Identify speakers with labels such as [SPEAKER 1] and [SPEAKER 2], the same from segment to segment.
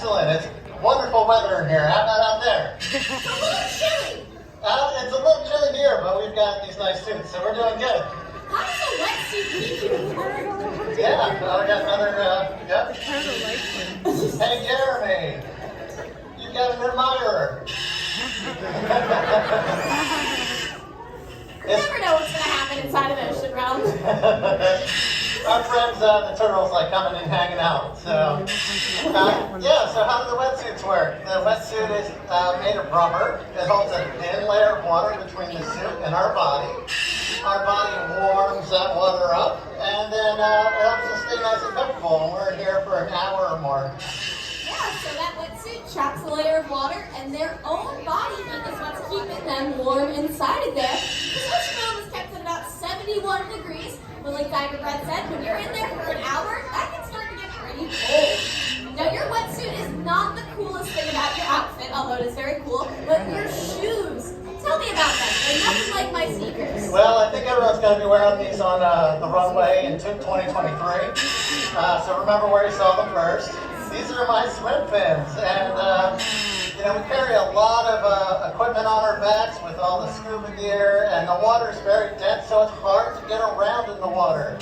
[SPEAKER 1] excellent. It's wonderful weather in here. How about out there?
[SPEAKER 2] It's a little chilly.
[SPEAKER 1] It's a little chilly here, but we've got these nice suits, so we're doing good.
[SPEAKER 2] How does a wetsuit keep you warm?
[SPEAKER 1] Yeah, we got another, yep. Hey, Jeremy. You've got an admirer.
[SPEAKER 2] You never know what's going to happen inside an ocean realm.
[SPEAKER 1] Our friends, the turtles, like coming and hanging out. So, yeah. So how do the wetsuits work? The wetsuit is made of rubber. It holds a thin layer of water between the suit and our body. Our body warms that water up, and then it helps us stay nice and comfortable. And we're here for an hour or more.
[SPEAKER 2] Yeah, so that wetsuit traps a layer of water, and their own body heat is what's keeping them warm inside of there. This ocean realm is kept at about 71 degrees. But like Diver Brad said, when you're in there for an hour, that can start to get pretty cold. Now your wetsuit is not the coolest thing about your outfit, although it is very cool, but your shoes. Tell me about them. They're nothing like my sneakers.
[SPEAKER 1] Well, I think everyone's going to be wearing these on the runway in 2023. So remember where you saw them first. These are my swim fins, and we carry a lot of equipment on our backs with all the scuba gear, and the water is very dense, so it's hard to get around in the water.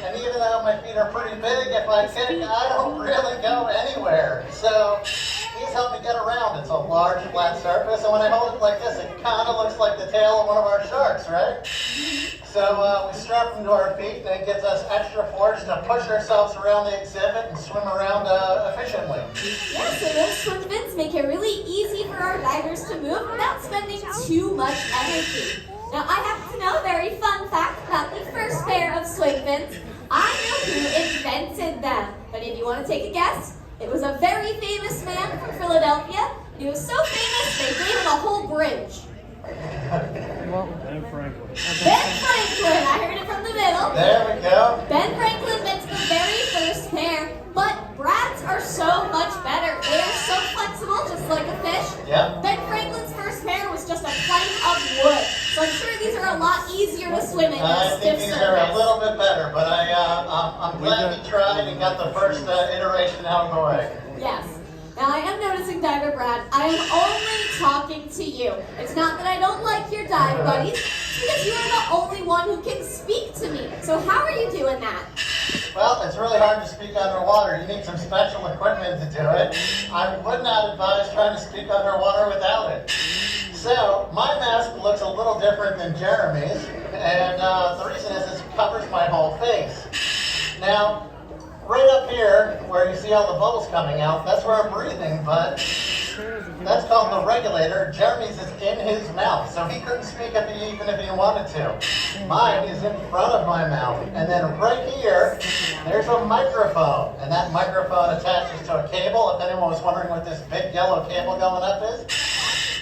[SPEAKER 1] And even though my feet are pretty big, if I kick, I don't really go anywhere. So these help me get around. It's a large flat surface, and when I hold it like this, it kind of looks like the tail of one of our sharks, right? So we strap them to our feet, and it gives us extra force to push ourselves around the exhibit and swim around efficiently.
[SPEAKER 2] Yeah, so those swim fins make it really easy for our divers to move without spending too much energy. Now, I happen to know a very fun fact about the first pair of swim fins. I know who invented them, but if you want to take a guess, it was a very famous man from Philadelphia. He was so famous, they gave him a whole bridge.
[SPEAKER 3] Ben Franklin.
[SPEAKER 2] Ben Franklin, I heard it from the middle.
[SPEAKER 1] There we go.
[SPEAKER 2] Ben Franklin invented the very first pair, but Brad's are so much better. They are so flexible, just like a fish.
[SPEAKER 1] Yep.
[SPEAKER 2] Ben Franklin's first pair was just a plank of wood, so I'm sure these are a lot easier to swim in than
[SPEAKER 1] I
[SPEAKER 2] a
[SPEAKER 1] think
[SPEAKER 2] stiff
[SPEAKER 1] these are a
[SPEAKER 2] surface.
[SPEAKER 1] little bit better, but I'm glad he tried and got the first iteration out of the way.
[SPEAKER 2] Yes. Now I am noticing, Diver Brad, I am only talking to you. It's not that I don't like your dive buddies, it's because you are the only one who can speak to me. So how are you doing that?
[SPEAKER 1] Well, it's really hard to speak underwater. You need some special equipment to do it. I would not advise trying to speak underwater without it. So, my mask looks a little different than Jeremy's, and the reason is it covers my whole face. Now, right up here, where you see all the bubbles coming out, that's where I'm breathing, but that's called the regulator. Jeremy's is in his mouth, so he couldn't speak even if he wanted to. Mine is in front of my mouth, and then right here, there's a microphone, and that microphone attaches to a cable. If anyone was wondering what this big yellow cable going up is,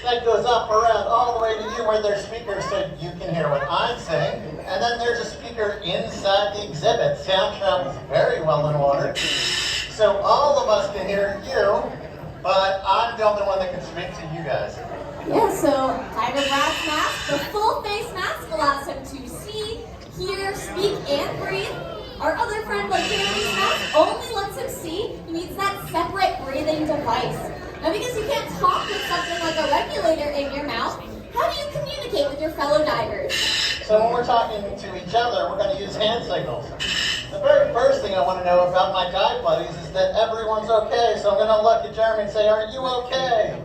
[SPEAKER 1] that goes up around all the way to you where there's speakers so you can hear what I'm saying. And then there's a speaker inside the exhibit. Sound travels very well in water. So all of us can hear you, but I'm the only one that can speak to you guys.
[SPEAKER 2] Yeah, so Diver Brad's mask, the full face mask, allows him to see, hear, speak, and breathe. Our other friend, like Jeremy's mask, only lets him see. He needs that separate breathing device. Now, because you can't talk with something like a regulator in your mouth, how do you communicate with your fellow divers?
[SPEAKER 1] So when we're talking to each other, we're going to use hand signals. The very first thing I want to know about my dive buddies is that everyone's okay. So I'm going to look at Jeremy and say, "Are you okay?"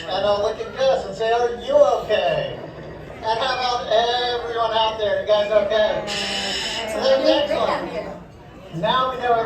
[SPEAKER 1] And I'll look at Gus and say, "Are you okay?" And how about everyone out there? You guys okay?
[SPEAKER 2] So we're doing great out here.
[SPEAKER 1] Now we know everything.